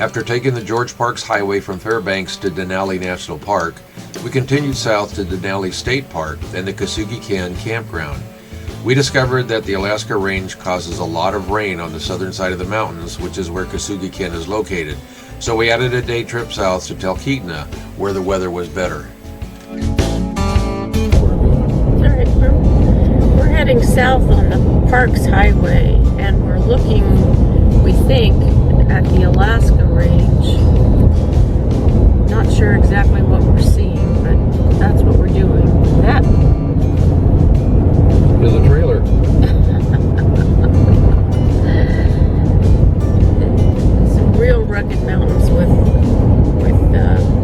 After taking the George Parks Highway from Fairbanks to Denali National Park, we continued south to Denali State Park and the Kasugi-Ken campground. We discovered that the Alaska Range causes a lot of rain on the southern side of the mountains, which is where Kasugi-Ken is located. So we added a day trip south to Talkeetna, where the weather was better. Alright, we're heading south on the Parks Highway, and we're looking, we think, at the Alaska Range. Not sure exactly what we're seeing, but that's what we're doing. That is a trailer. Some real rugged mountains with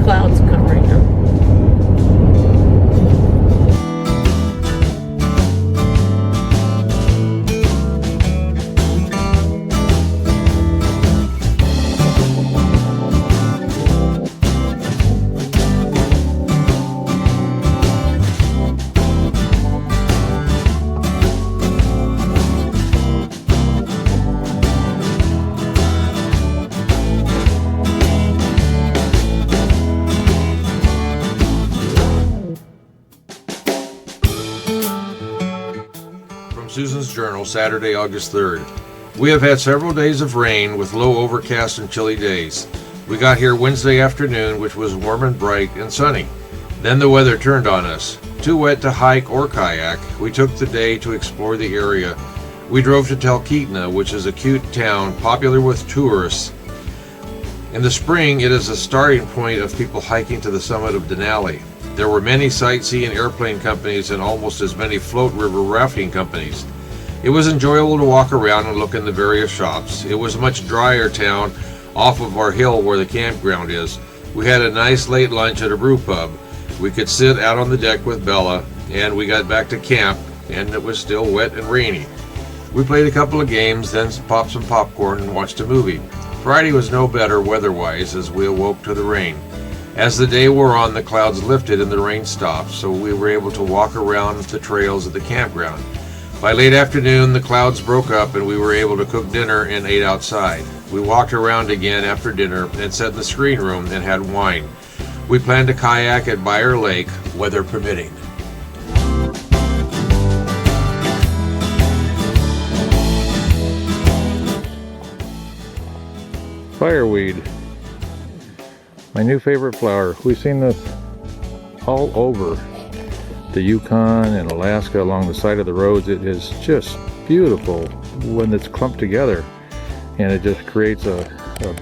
clouds covering them. Susan's Journal, Saturday, August 3rd. We have had several days of rain with low overcast and chilly days. We got here Wednesday afternoon, which was warm and bright and sunny. Then the weather turned on us. Too wet to hike or kayak, we took the day to explore the area. We drove to Talkeetna, which is a cute town popular with tourists. In the spring, it is a starting point of people hiking to the summit of Denali. There were many sightseeing airplane companies and almost as many float river rafting companies. It was enjoyable to walk around and look in the various shops. It was a much drier town off of our hill where the campground is. We had a nice late lunch at a brew pub. We could sit out on the deck with Bella, and we got back to camp, and it was still wet and rainy. We played a couple of games, then popped some popcorn and watched a movie. Friday was no better weather-wise as we awoke to the rain. As the day wore on, the clouds lifted and the rain stopped, so we were able to walk around the trails at the campground. By late afternoon, the clouds broke up and we were able to cook dinner and ate outside. We walked around again after dinner and sat in the screen room and had wine. We planned to kayak at Beyer Lake, weather permitting. Fireweed. My new favorite flower. We've seen this all over the Yukon and Alaska along the side of the roads. It is just beautiful when it's clumped together, and it just creates a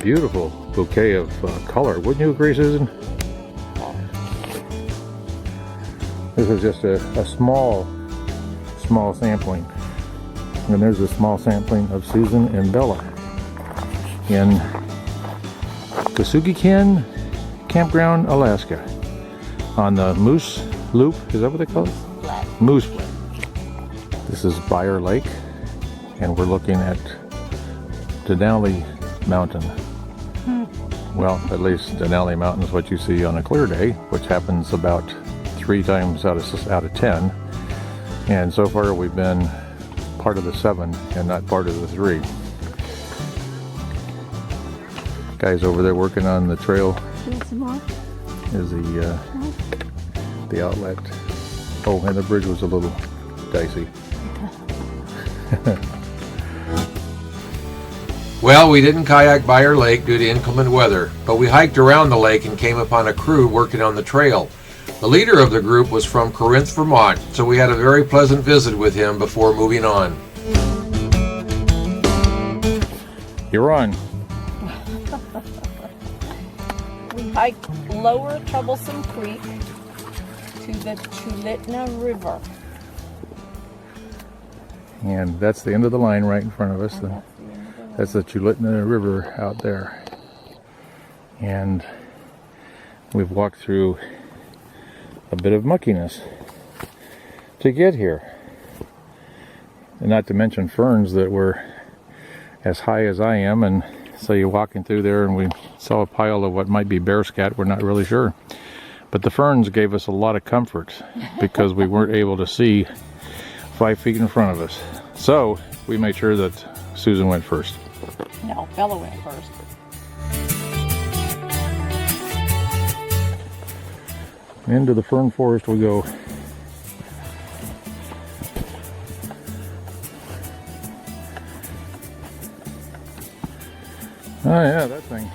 beautiful bouquet of color. Wouldn't you agree, Susan? This is just a small sampling, and there's a small sampling of Susan and Bella in Kasugi-Ken Campground, Alaska, on the Moose Loop. Is that what they call it? Flat. Moose Flat. This is Beyer Lake, and we're looking at Denali Mountain. Well, at least Denali Mountain is what you see on a clear day, which happens about 3 times out of 10. And so far we've been part of the 7 and not part of the 3. Guys over there working on the trail is the outlet. Oh, and the bridge was a little dicey. Well, we didn't kayak Beyer Lake due to inclement weather, but we hiked around the lake and came upon a crew working on the trail. The leader of the group was from Corinth, Vermont, so we had a very pleasant visit with him before moving on. You're on. We hiked Lower Troublesome Creek to the Chulitna River. And that's the end of the line right in front of us. That's the Chulitna River out there. And we've walked through a bit of muckiness to get here. And not to mention ferns that were as high as I am, and so you're walking through there and we saw a pile of what might be bear scat, we're not really sure. But the ferns gave us a lot of comfort because we weren't able to see 5 feet in front of us. So we made sure that Susan went first. No, Bella went first. Into the fern forest we go. Oh yeah, that thing.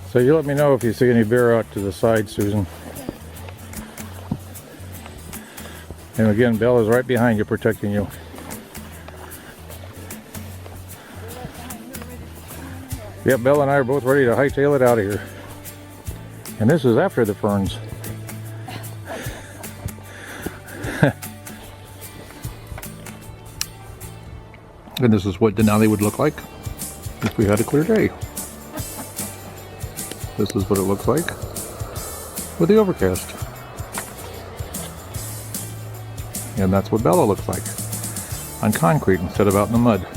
So you let me know if you see any bear out to the side, Susan. And again, Bella's right behind you, protecting you. Yep, Bella and I are both ready to hightail it out of here. And this is after the ferns. And this is what Denali would look like if we had a clear day. This is what it looks like with the overcast. And that's what Bella looks like on concrete instead of out in the mud.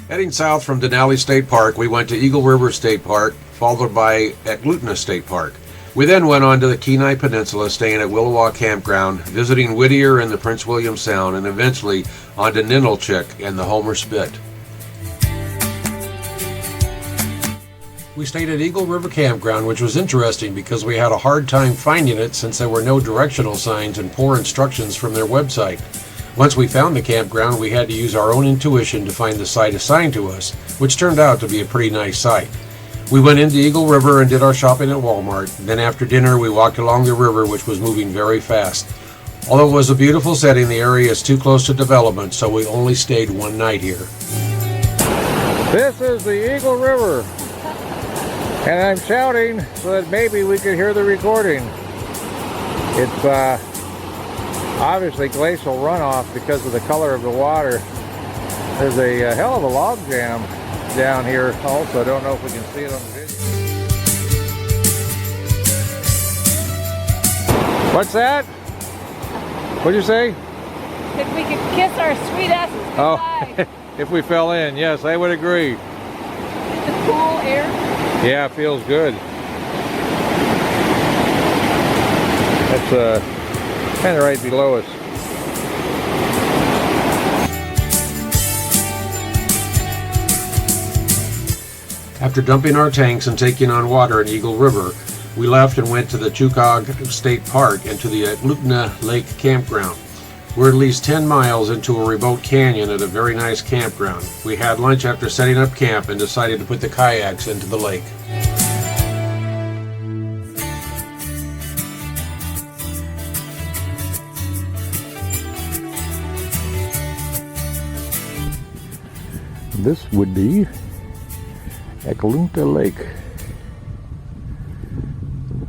Heading south from Denali State Park, we went to Eagle River State Park, followed by Eklutna State Park. We then went on to the Kenai Peninsula, staying at Willowa Campground, visiting Whittier and the Prince William Sound, and eventually on to Ninlichik and the Homer Spit. We stayed at Eagle River Campground, which was interesting because we had a hard time finding it since there were no directional signs and poor instructions from their website. Once we found the campground, we had to use our own intuition to find the site assigned to us, which turned out to be a pretty nice site. We went into Eagle River and did our shopping at Walmart. Then after dinner, we walked along the river, which was moving very fast. Although it was a beautiful setting, the area is too close to development, so we only stayed one night here. This is the Eagle River, and I'm shouting so that maybe we could hear the recording. It's obviously glacial runoff because of the color of the water. There's a hell of a log jam down here also. I don't know if we can see it on the video. What's that? What'd you say? If we could kiss our sweet asses goodbye. Oh, if we fell in, yes, I would agree. The cool air. Yeah, it feels good. That's kind of right below us. After dumping our tanks and taking on water in Eagle River, we left and went to the Chukog State Park and to the Eklutna Lake Campground. We're at least 10 miles into a remote canyon at a very nice campground. We had lunch after setting up camp and decided to put the kayaks into the lake. This would be Eklutna Lake.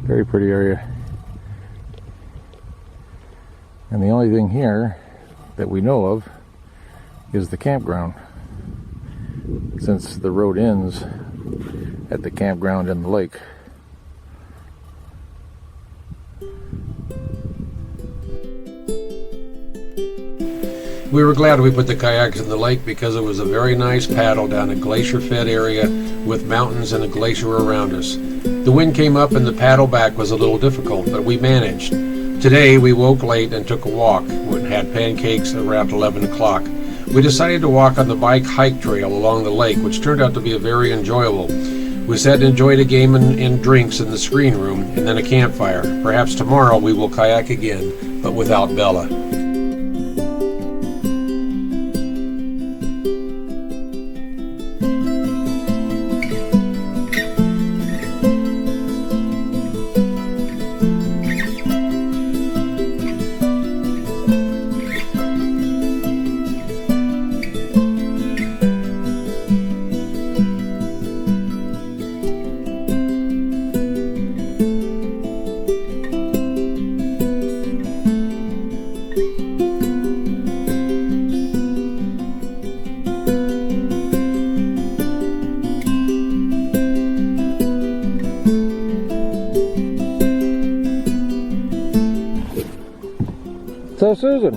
Very pretty area. And the only thing here that we know of is the campground, since the road ends at the campground in the lake. We were glad we put the kayaks in the lake because it was a very nice paddle down a glacier-fed area with mountains and a glacier around us. The wind came up and the paddle back was a little difficult, but we managed. Today we woke late and took a walk and had pancakes around 11 o'clock. We decided to walk on the bike hike trail along the lake, which turned out to be very enjoyable. We sat and enjoyed a game and drinks in the screen room and then a campfire. Perhaps tomorrow we will kayak again, but without Bella. So Susan,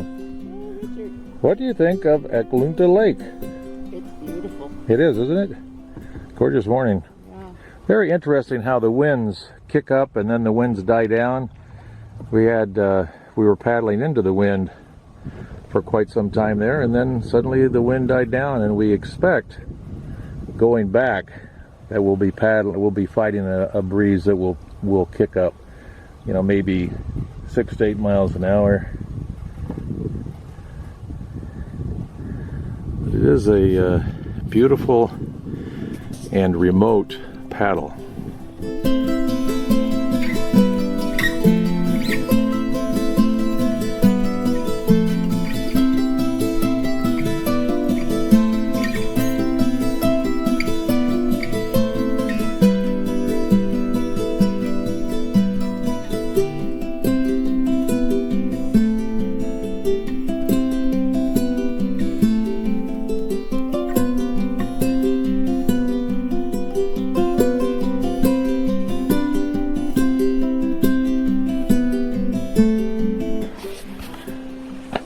what do you think of Eklunta Lake? It's beautiful. It is, isn't it? Gorgeous morning. Yeah. Very interesting how the winds kick up and then the winds die down. We were paddling into the wind for quite some time there, and then suddenly the wind died down, and we expect going back that we'll be fighting a breeze that will kick up, you know, maybe 6 to 8 miles an hour. But it is a beautiful and remote paddle.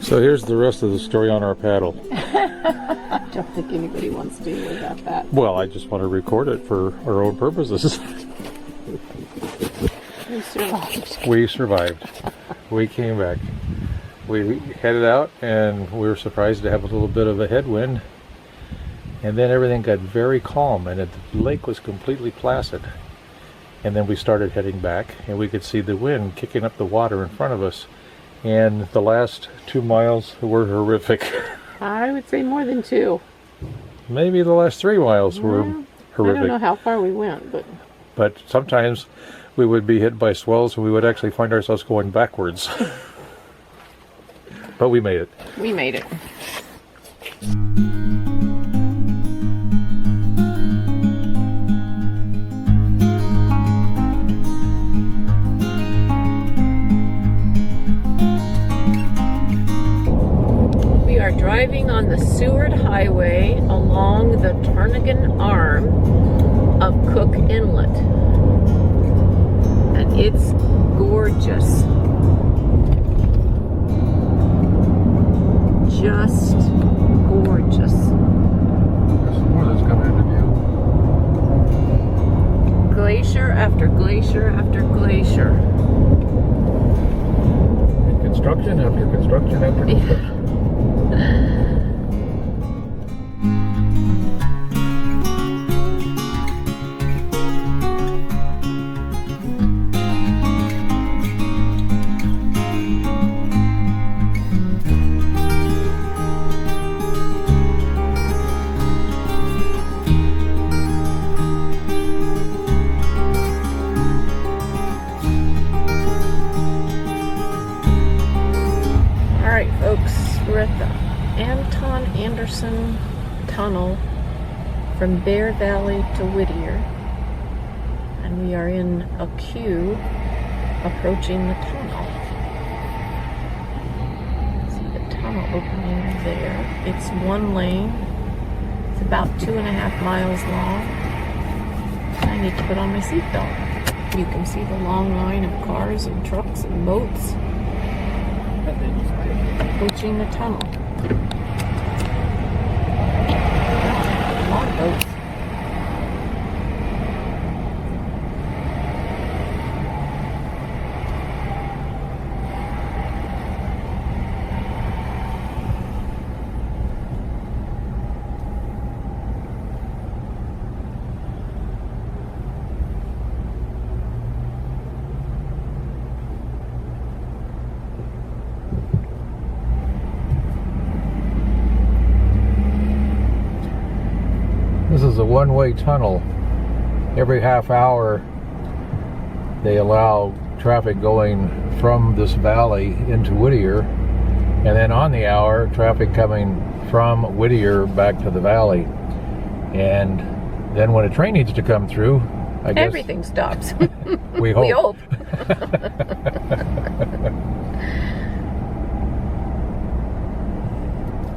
So here's the rest of the story on our paddle. I don't think anybody wants to hear about that. Well, I just want to record it for our own purposes. We survived. We survived. We came back. We headed out and we were surprised to have a little bit of a headwind. And then everything got very calm and the lake was completely placid. And then we started heading back and we could see the wind kicking up the water in front of us. And the last 2 miles were horrific. I would say more than 2. Maybe the last 3 miles were horrific. I don't know how far we went, But sometimes we would be hit by swells and we would actually find ourselves going backwards. But we made it. we made it. We are driving on the Seward Highway along the Turnagain Arm of Cook Inlet. And it's gorgeous. Just gorgeous. There's some more that's coming into view. Glacier after glacier after glacier. And construction after construction after construction. We're at the Anton Anderson Tunnel from Bear Valley to Whittier, and we are in a queue approaching the tunnel. See the tunnel opening there. It's 1 lane. It's about 2.5 miles long. I need to put on my seatbelt. You can see the long line of cars and trucks and boats approaching the tunnel. A lot of boats. This is a one-way tunnel. Every half hour they allow traffic going from this valley into Whittier, and then on the hour traffic coming from Whittier back to the valley. And then when a train needs to come through, I guess everything stops. we hope. We hope.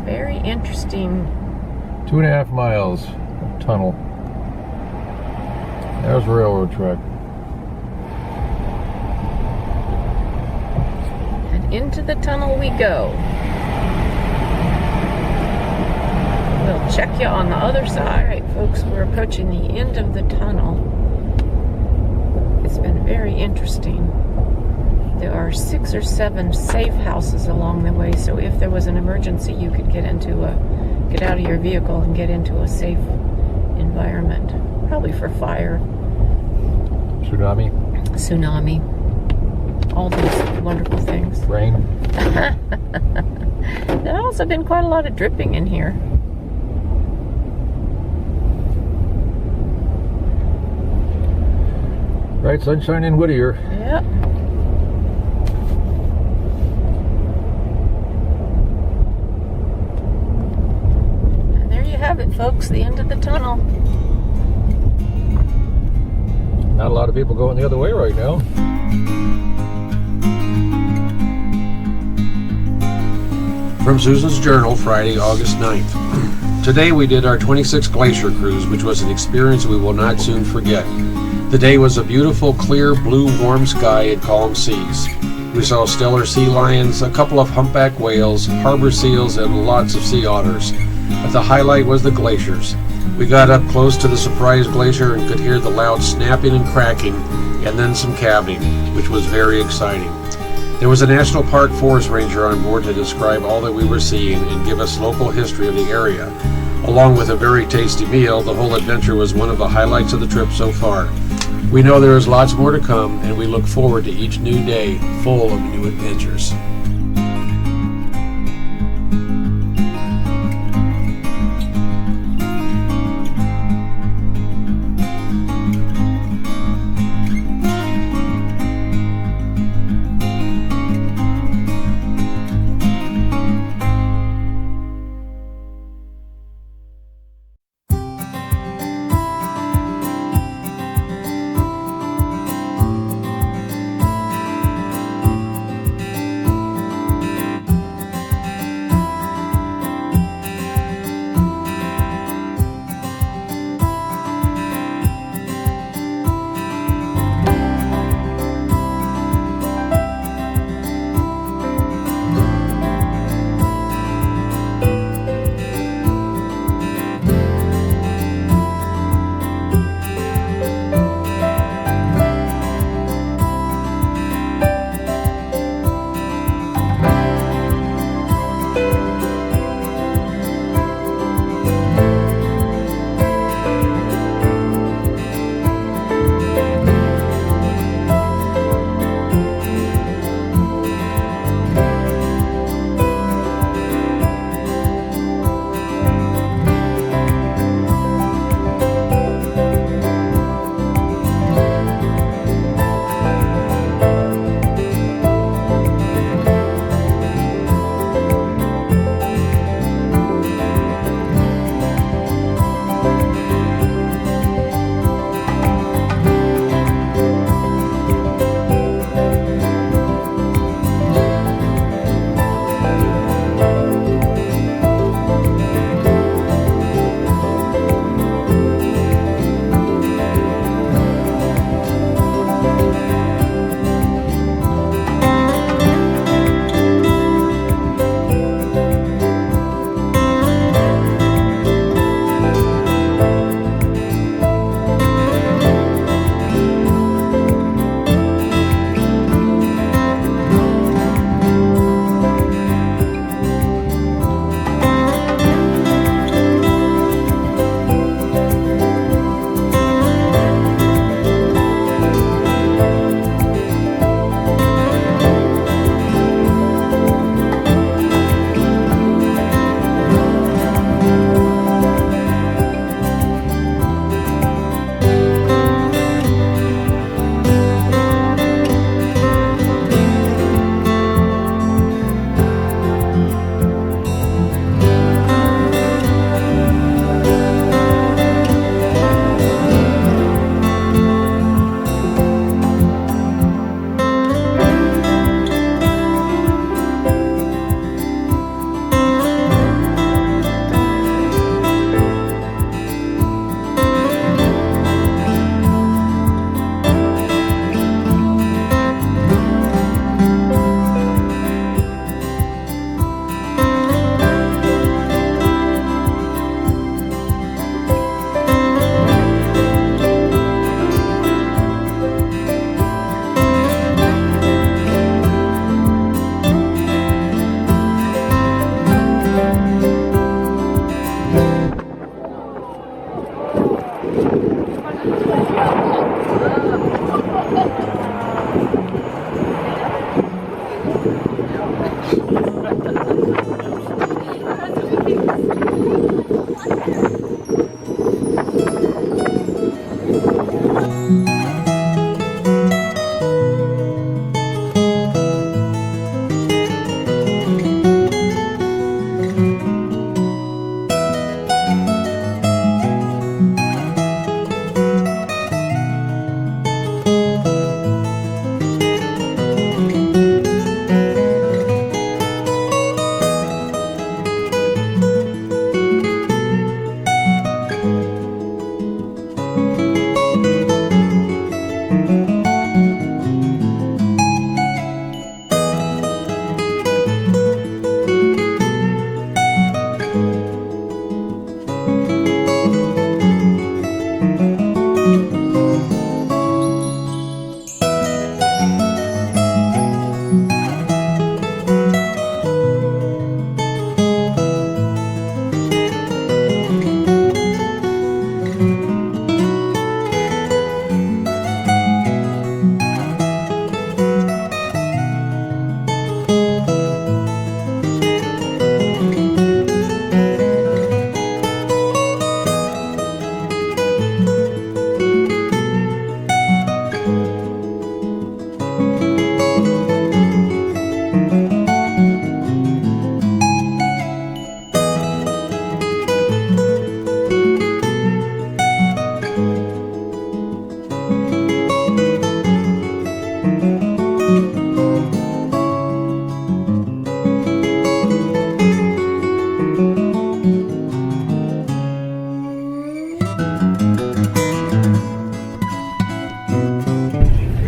Very interesting. 2.5 miles tunnel. There's a railroad track. And into the tunnel we go. We'll check you on the other side. All right, folks, we're approaching the end of the tunnel. It's been very interesting. There are 6 or 7 safe houses along the way, so if there was an emergency, you could get out of your vehicle and get into a safe environment, probably for fire, Tsunami, all these wonderful things. rain. There's also been quite a lot of dripping in here. Bright sunshine in Whittier. Yep. And there you have it, folks, the end of the tunnel. Not a lot of people going the other way right now. From Susan's Journal, Friday, August 9th. Today we did our 26th glacier cruise, which was an experience we will not soon forget. The day was a beautiful, clear, blue, warm sky and calm seas. We saw stellar sea lions, a couple of humpback whales, harbor seals, and lots of sea otters. But the highlight was the glaciers. We got up close to the surprise glacier and could hear the loud snapping and cracking, and then some calving, which was very exciting. There was a National Park forest ranger on board to describe all that we were seeing and give us local history of the area. Along with a very tasty meal, the whole adventure was one of the highlights of the trip so far. We know there is lots more to come, and we look forward to each new day full of new adventures.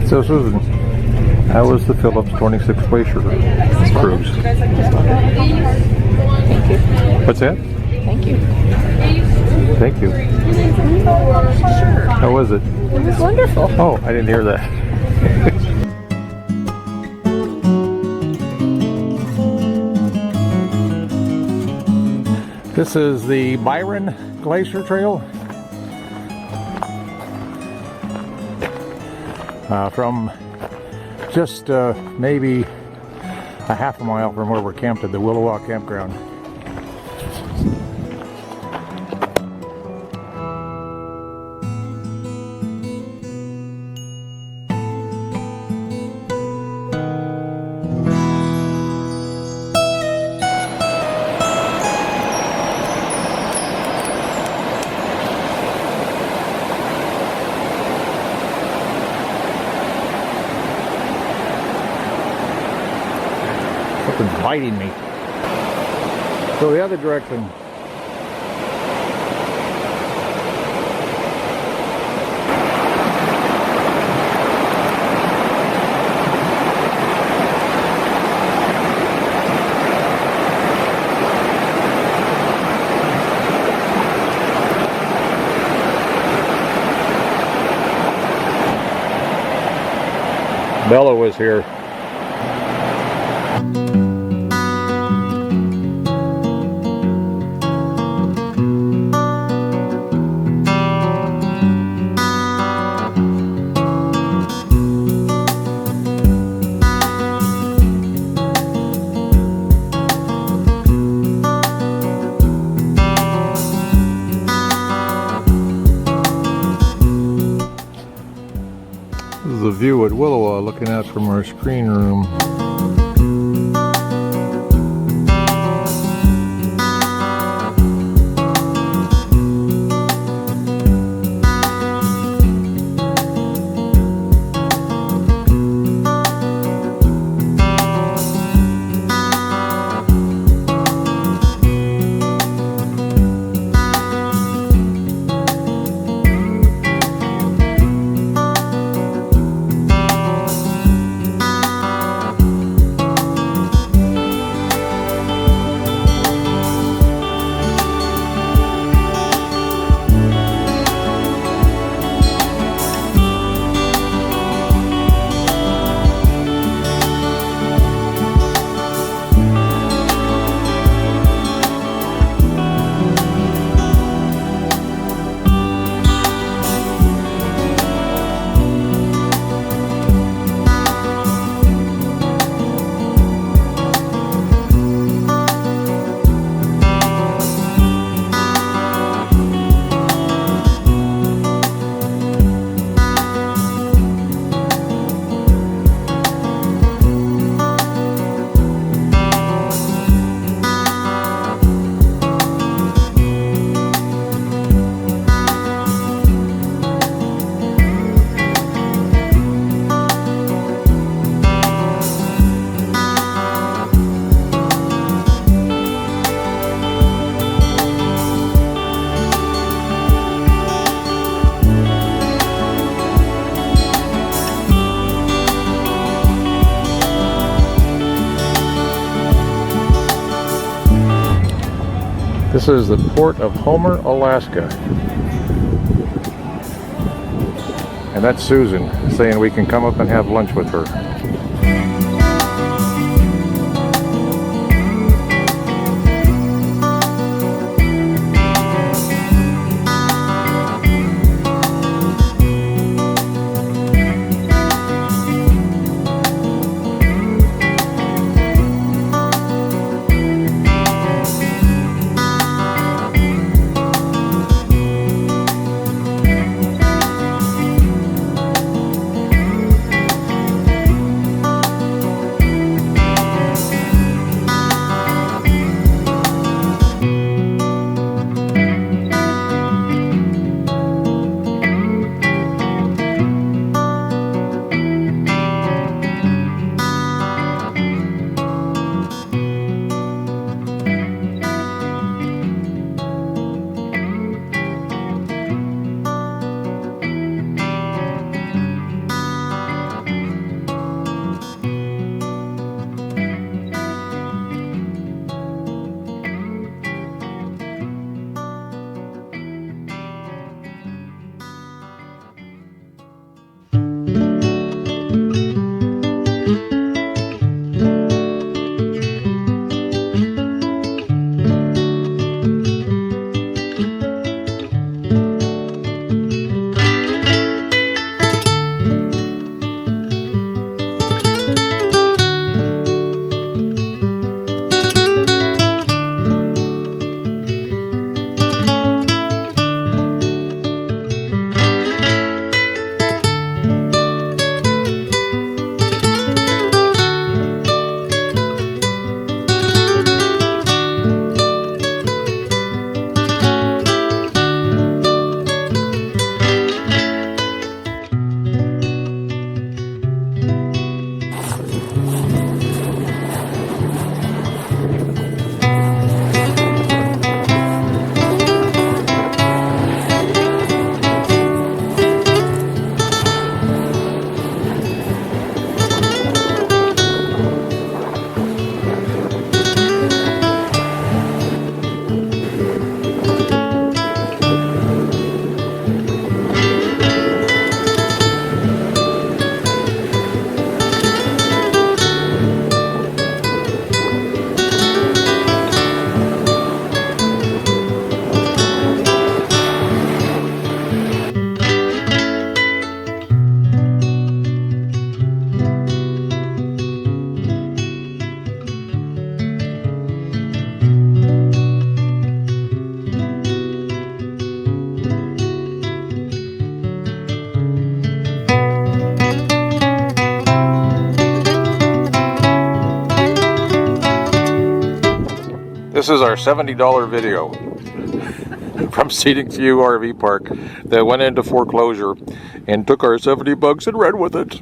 So Susan, how was the Phillips 26 Glacier cruise? Thank you. What's that? Thank you. Thank you. Sure. How was it? It was wonderful. Oh, I didn't hear that. This is the Byron Glacier Trail. From just maybe a half a mile from where we're camped at the Willowa Campground. Something's biting me. Go the other direction. Bella was here. This is the view at Willowa looking out from our screen room. This is the port of Homer, Alaska. And that's Susan saying we can come up and have lunch with her. This is our $70 video from Seating View RV Park that went into foreclosure and took our $70 and ran with it.